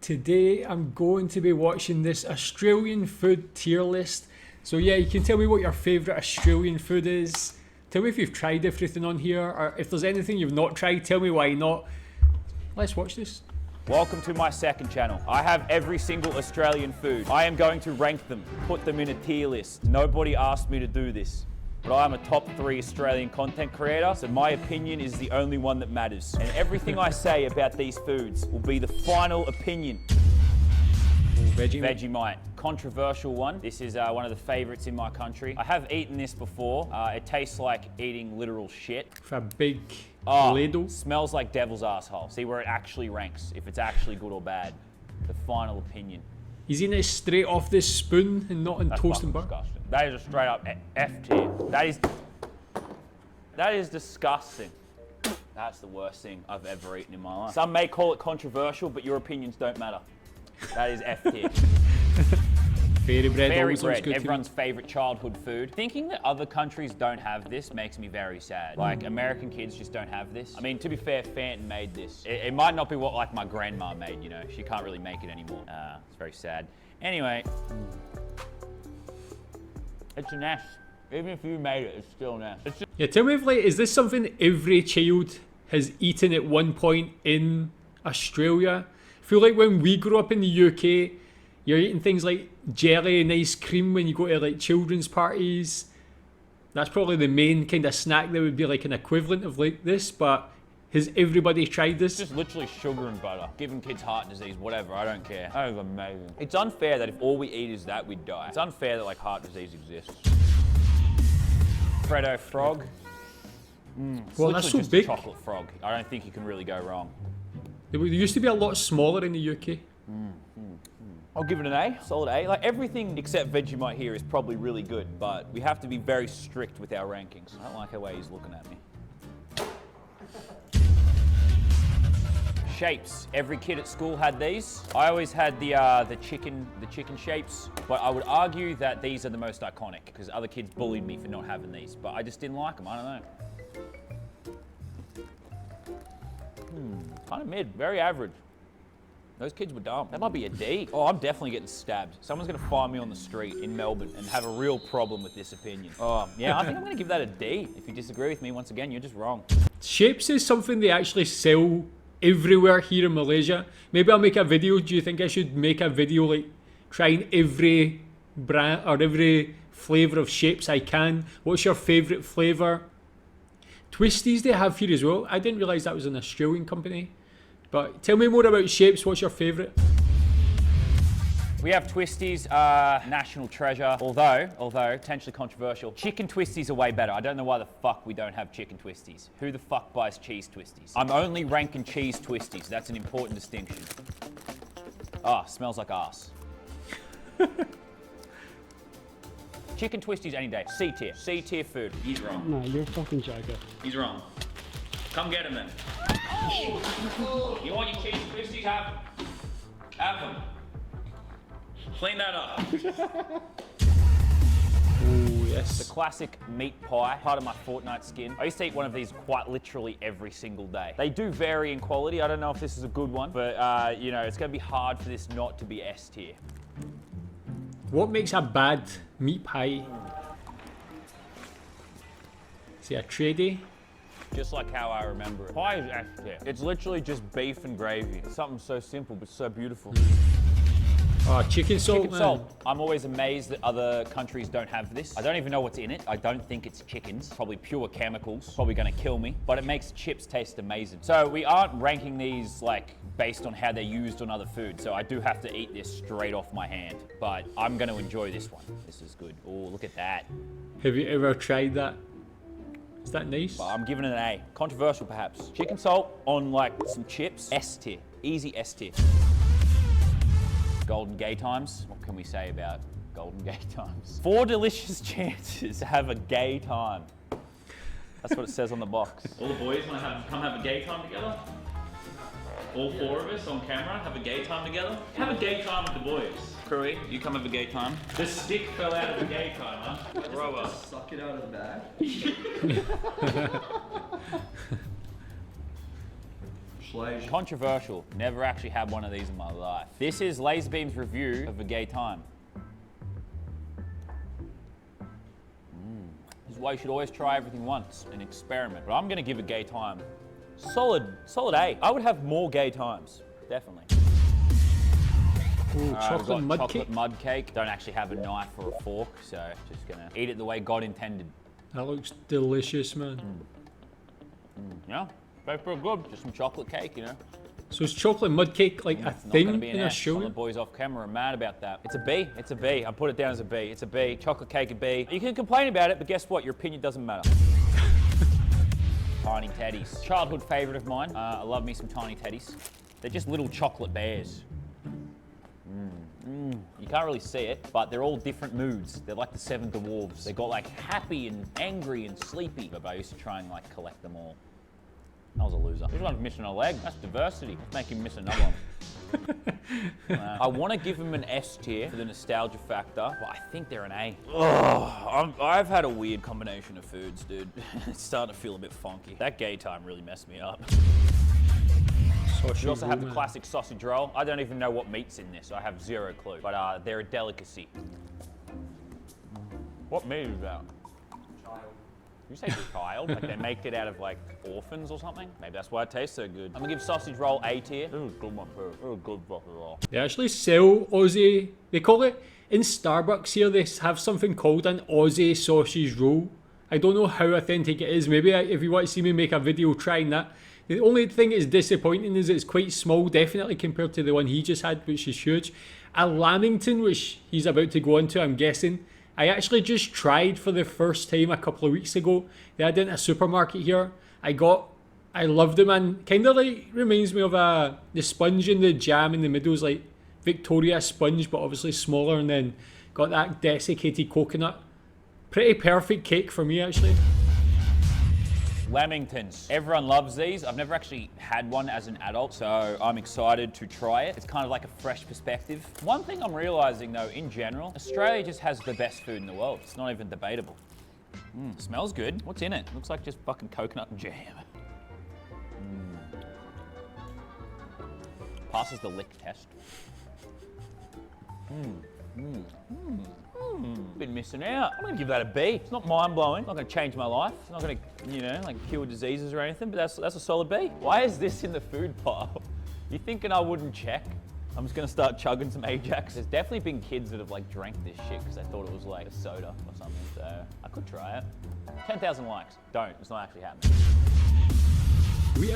Today I'm going to be watching this Australian food tier list. So yeah, you can tell me what your favourite Australian food is. Tell me if you've tried everything on here, or if there's anything you've not tried, tell me why not. Let's watch this. Welcome to my second channel. I have every single Australian food. I am going to rank them, put them in a tier list. Nobody asked me to do this, but I am a top 3 Australian content creator, so my opinion is the only one that matters. And everything I say about these foods will be the final opinion. Vegemite. Controversial one. This is one of the favorites in my country. I have eaten this before. It tastes like eating literal shit. For a big ladle. Smells like devil's asshole. See where it actually ranks, if it's actually good or bad. The final opinion. He's eating it straight off this spoon and not in toast and butter. Disgusting. That is a straight up F tier. That is disgusting. That's the worst thing I've ever eaten in my life. Some may call it controversial, but your opinions don't matter. That is F tier. Fairy bread, everyone's favorite childhood food. Thinking that other countries don't have this makes me very sad. Like, American kids just don't have this. I mean, to be fair, Fenton made this. It might not be what, like, my grandma made, you know? She can't really make it anymore. It's very sad. Anyway, it's a nash. Even if you made it, it's still a nash. Yeah, tell me if, like, is this something every child has eaten at one point in Australia? I feel like when we grew up in the UK, you're eating things like jelly and ice cream when you go to like children's parties. That's probably the main kind of snack that would be like an equivalent of like this, but has everybody tried this? It's just literally sugar and butter. Giving kids heart disease, whatever, I don't care. That is amazing. It's unfair that if all we eat is that, we'd die. It's unfair that like heart disease exists. Freddo frog. Well, that's so just big. A chocolate frog. I don't think you can really go wrong. They used to be a lot smaller in the UK. I'll give it an A, solid A. Like, everything except Vegemite here is probably really good, but we have to be very strict with our rankings. I don't like the way he's looking at me. Shapes. Every kid at school had these. I always had the chicken shapes, but I would argue that these are the most iconic because other kids bullied me for not having these, but I just didn't like them. I don't know. Kind of mid, very average. Those kids were dumb. That might be a D. Oh, I'm definitely getting stabbed. Someone's gonna find me on the street in Melbourne and have a real problem with this opinion. Oh, yeah, I think I'm gonna give that a D. If you disagree with me, once again, you're just wrong. Shapes is something they actually sell everywhere here in Malaysia. Maybe I'll make a video. Do you think I should make a video like trying every brand or every flavour of shapes I can? What's your favourite flavour? Twisties they have here as well. I didn't realise that was an Australian company. But tell me more about shapes. What's your favourite? We have Twisties, national treasure, although potentially controversial. Chicken Twisties are way better. I don't know why the fuck we don't have chicken Twisties. Who the fuck buys cheese Twisties? I'm only ranking cheese Twisties. That's an important distinction. Smells like ass. Chicken Twisties any day. C tier. C tier food. He's wrong. No, you're a fucking joker. He's wrong. Come get him then. You want your cheese twisties? Have them. Have them. Clean that up. Oh, yes. The classic meat pie, part of my Fortnite skin. I used to eat one of these quite literally every single day. They do vary in quality. I don't know if this is a good one, but you know, it's gonna be hard for this not to be S tier. What makes a bad meat pie? Is it a tradie? Just like how I remember it. Pie is S tier. It's literally just beef and gravy. It's something so simple but so beautiful. Oh, chicken salt. Chicken salt. I'm always amazed that other countries don't have this. I don't even know what's in it. I don't think it's chickens. Probably pure chemicals. Probably gonna kill me. But it makes chips taste amazing. So we aren't ranking these like based on how they're used on other food. So I do have to eat this straight off my hand. But I'm gonna enjoy this one. This is good. Oh, look at that. Have you ever tried that? Is that nice? Well, I'm giving it an A. Controversial perhaps. Chicken salt on like some chips. S tier. Easy S tier. Golden gay times. What can we say about golden gay times? 4 delicious chances to have a gay time. That's what it says on the box. All the boys want to come have a gay time together? All 4 of us on camera have a gay time together? Have a gay time with the boys. Crewy, you come have a gay time. The stick fell out of the gay time, huh? Throw us. Suck it out of the bag. pleasure. Controversial. Never actually had one of these in my life. This is Laserbeam's review of a gay time. This is why you should always try everything once and experiment. But I'm gonna give a gay time solid A. I would have more gay times, definitely. Ooh, chocolate mud chocolate cake. mud cake. Don't actually have a knife or a fork, so just gonna eat it the way God intended. That looks delicious, man. Yeah, very pretty good. Just some chocolate cake, you know. So is chocolate mud cake like a Not gonna thing be an in S. Some of Australia? the boys off camera are mad about that. It's a B. It's a B. I put it down as a B. It's a B. Chocolate cake a B. You can complain about it, but guess what? Your opinion doesn't matter. Tiny teddies. Childhood favorite of mine. I love me some tiny teddies. They're just little chocolate bears. You can't really see it, but they're all different moods. They're like the 7 dwarves. They got like happy and angry and sleepy. But I used to try and like collect them all. I was a loser. This one's missing a leg. That's diversity. Let's make him miss another one. I want to give him an S tier for the nostalgia factor, but I think they're an A. Oh, I've had a weird combination of foods, dude. It's starting to feel a bit funky. That gay time really messed me up. We also have the classic sausage roll. I don't even know what meat's in this. I have zero clue, but they're a delicacy. What meat is that? You say child? Like they make it out of like orphans or something? Maybe that's why it tastes so good. I'm gonna give sausage roll A tier. This is a good one too. This is a good sausage roll. They actually sell Aussie, they call it, in Starbucks here, they have something called an Aussie sausage roll. I don't know how authentic it is. Maybe if you want to see me make a video trying that. The only thing that's disappointing is it's quite small, definitely compared to the one he just had, which is huge. A Lamington, which he's about to go into, I'm guessing. I actually just tried for the first time a couple of weeks ago. They had it in a supermarket here. I loved it, man. Kind of like reminds me of the sponge and the jam in the middle is like Victoria sponge, but obviously smaller, and then got that desiccated coconut. Pretty perfect cake for me, actually. Lamingtons. Everyone loves these. I've never actually had one as an adult, so I'm excited to try it. It's kind of like a fresh perspective. One thing I'm realizing though, in general, Australia just has the best food in the world. It's not even debatable. Smells good. What's in it? Looks like just fucking coconut and jam. Passes the lick test. Been missing out. I'm gonna give that a B. It's not mind-blowing. It's not gonna change my life. It's not gonna, you know, like cure diseases or anything, but that's a solid B. Why is this in the food pile? You thinking I wouldn't check? I'm just gonna start chugging some Ajax. There's definitely been kids that have like drank this shit because they thought it was like a soda or something, so I could try it. 10,000 likes. Don't. It's not actually happening.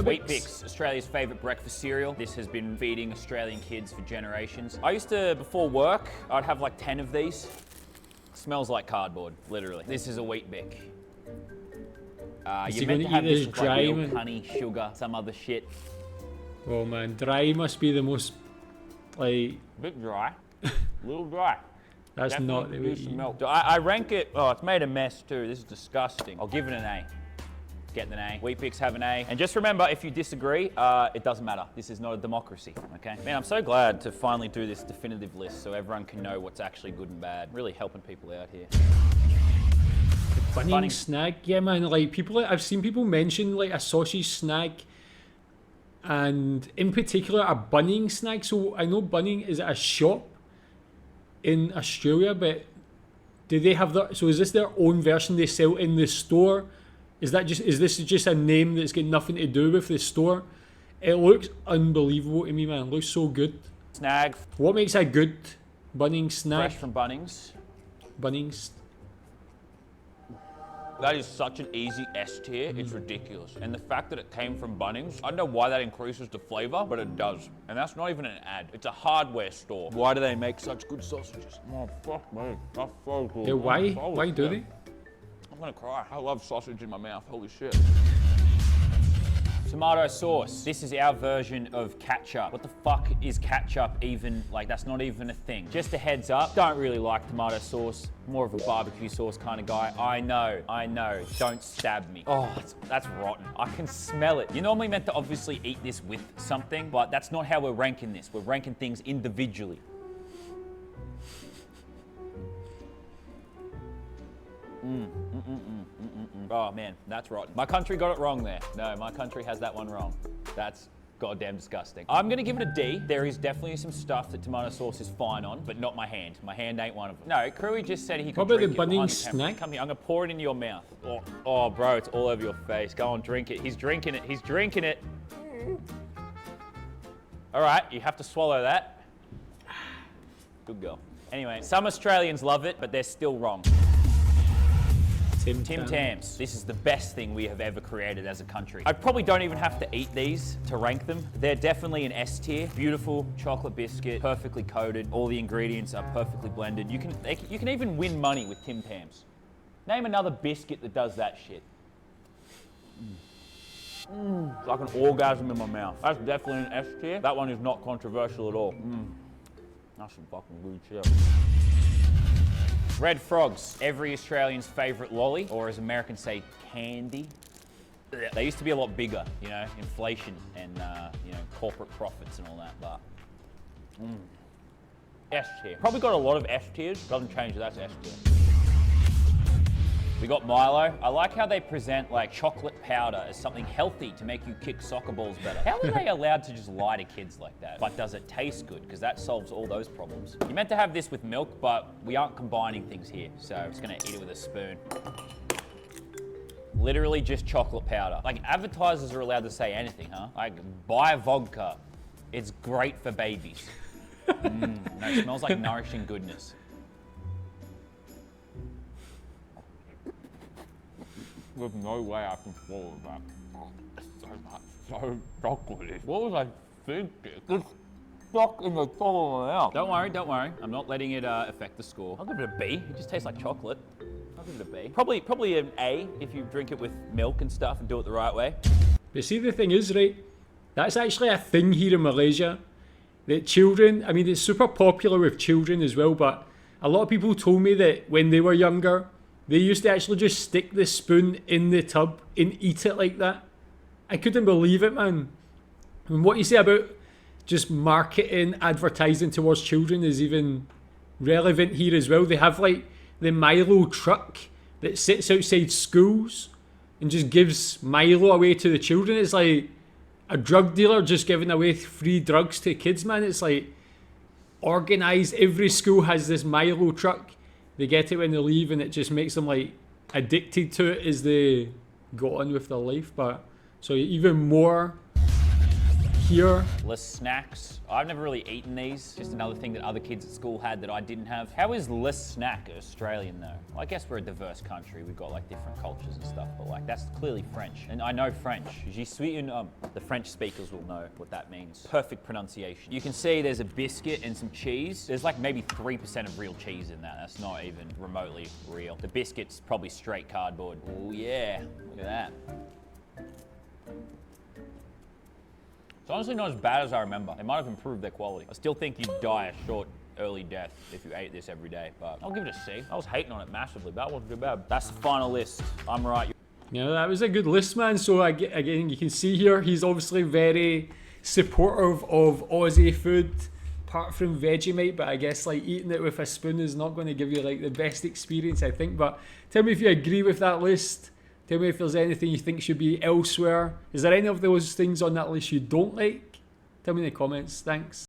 Wheat Bix, Australia's favourite breakfast cereal. This has been feeding Australian kids for generations. I used to, before work, I'd have like 10 of these. Smells like cardboard, literally. This is a Wheat Bix. You're meant to have this with like milk, honey, sugar, some other shit. Oh man, dry must be the most, like... Bit dry. A little dry. That's definitely not the way some milk. I rank it, oh, it's made a mess too. This is disgusting. I'll give it an A. Get an A. Wheat Bix have an A. And just remember, if you disagree, it doesn't matter. This is not a democracy, okay? Man, I'm so glad to finally do this definitive list so everyone can know what's actually good and bad. Really helping people out here. Bunning snag, yeah man, like people, I've seen people mention like a sausage snag and in particular a Bunning snag. So I know Bunning is a shop in Australia, but do they have that? So is this their own version they sell in the store? Is this just a name that's got nothing to do with the store? It looks unbelievable to me, man. It looks so good. Snag. What makes a good Bunning snag? Fresh from Bunnings. Bunnings. That is such an easy S tier, it's ridiculous. And the fact that it came from Bunnings, I don't know why that increases the flavour, but it does. And that's not even an ad, it's a hardware store. Why do they make such good sausages? Oh, fuck me, that's so good. Yeah, why do they? I'm gonna cry. I love sausage in my mouth, holy shit. Tomato sauce. This is our version of ketchup. What the fuck is ketchup even? Like, that's not even a thing. Just a heads up, don't really like tomato sauce. More of a barbecue sauce kind of guy. I know. Don't stab me. Oh, that's rotten. I can smell it. You're normally meant to obviously eat this with something, but that's not how we're ranking this. We're ranking things individually. Oh man, that's rotten. My country got it wrong there. No, my country has that one wrong. That's goddamn disgusting. I'm gonna give it a D. There is definitely some stuff that tomato sauce is fine on, but not my hand. My hand ain't one of them. No, Crewy just said he could Probably drink the it behind Bunnings the camera. snack. Come here, I'm gonna pour it into your mouth. Oh, bro, it's all over your face. Go on, drink it. He's drinking it. He's drinking it. All right, you have to swallow that. Good girl. Anyway, some Australians love it, but they're still wrong. Tim Tams. This is the best thing we have ever created as a country. I probably don't even have to eat these to rank them. They're definitely an S tier. Beautiful chocolate biscuit, perfectly coated. All the ingredients are perfectly blended. You can even win money with Tim Tams. Name another biscuit that does that shit. It's like an orgasm in my mouth. That's definitely an S tier. That one is not controversial at all. That's some fucking good shit. Red Frogs, every Australian's favourite lolly, or as Americans say, candy. They used to be a lot bigger, you know, inflation and, you know, corporate profits and all that, but S tier. Probably got a lot of S tiers, doesn't change, that's S tier. We got Milo. I like how they present like chocolate powder as something healthy to make you kick soccer balls better. How are they allowed to just lie to kids like that? But does it taste good? Because that solves all those problems. You meant to have this with milk, but we aren't combining things here. So I'm just gonna eat it with a spoon. Literally just chocolate powder. Like advertisers are allowed to say anything, huh? Like buy vodka. It's great for babies. No, it smells like nourishing goodness. There's no way I can swallow that. It's so much, so chocolatey. What was I thinking? It's stuck in the top of my mouth. Don't worry. I'm not letting it affect the score. I'll give it a B. It just tastes like chocolate. I'll give it a B. Probably an A if you drink it with milk and stuff and do it the right way. But see, the thing is, right, that's actually a thing here in Malaysia. That children, I mean, it's super popular with children as well, but a lot of people told me that when they were younger, they used to actually just stick the spoon in the tub and eat it like that. I couldn't believe it, man. And what you say about just marketing, advertising towards children is even relevant here as well. They have like the Milo truck that sits outside schools and just gives Milo away to the children. It's like a drug dealer just giving away free drugs to kids, man. It's like organised. Every school has this Milo truck. They get it when they leave and it just makes them like addicted to it as they go on with their life. But so even more here. Less snacks. I've never really eaten these. Just another thing that other kids at school had that I didn't have. How is less snack Australian though? I guess we're a diverse country. We've got like different cultures and stuff, but like that's clearly French. And I know French. Je suis un homme. The French speakers will know what that means. Perfect pronunciation. You can see there's a biscuit and some cheese. There's like maybe 3% of real cheese in that. That's not even remotely real. The biscuit's probably straight cardboard. Oh yeah, look at that. It's honestly not as bad as I remember. They might have improved their quality. I still think you'd die a short, early death if you ate this every day, but I'll give it a C. I was hating on it massively, but that wasn't too bad. That's the final list. I'm right. Yeah, that was a good list, man. So again, you can see here, he's obviously very supportive of Aussie food, apart from Vegemite, but I guess like eating it with a spoon is not going to give you like the best experience, I think. But tell me if you agree with that list. Tell me if there's anything you think should be elsewhere. Is there any of those things on that list you don't like? Tell me in the comments. Thanks.